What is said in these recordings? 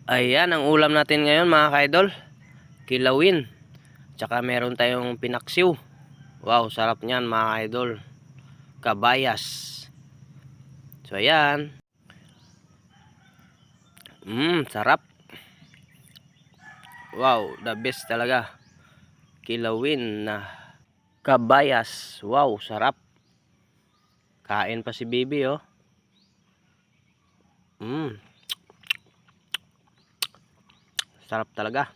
Ayan ang ulam natin ngayon mga kaidol. Kilawin. Tsaka meron tayong pinaksiw. Wow, sarap niyan mga kaidol. Kabayas. So ayan. Sarap. Wow, the best talaga. Kilawin na kabayas. Wow, sarap. Kain pa si Bibi oh. Sarap talaga.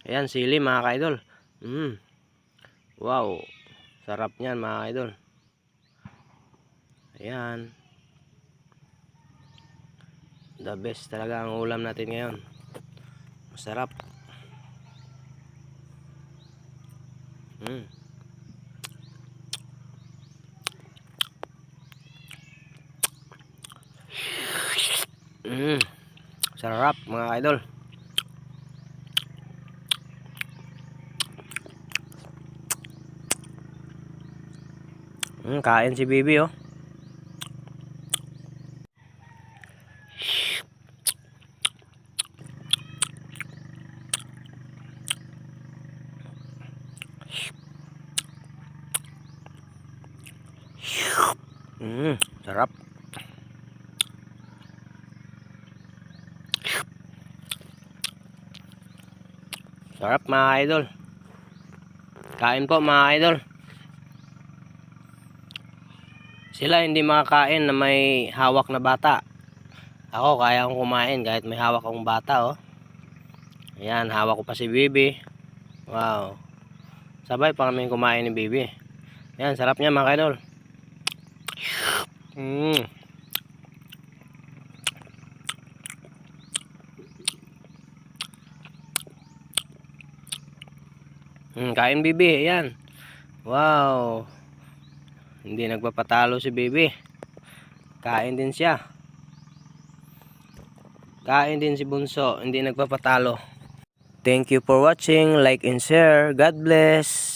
Ayan, sili mga kaidol. Wow, sarap niyan mga kaidol. Ayan. The best talaga ang ulam natin ngayon. Masarap. Sarap mga idol. Kain si Bibi oh. Sarap. Sarap mga idol. Kain po mga idol. Sila hindi makakain na may hawak na bata. Ako kaya akong kumain kahit may hawak akong bata oh. Ayan, hawak ko pa si Bibi. Wow. Sabay pa kami kumain ni Bibi. Ayan, sarap niya mga idol. Kain Bibi, ayan. Wow. Hindi nagpapatalo si Bibi. Kain din siya. Kain din si Bunso, hindi nagpapatalo. Thank you for watching. Like and share. God bless.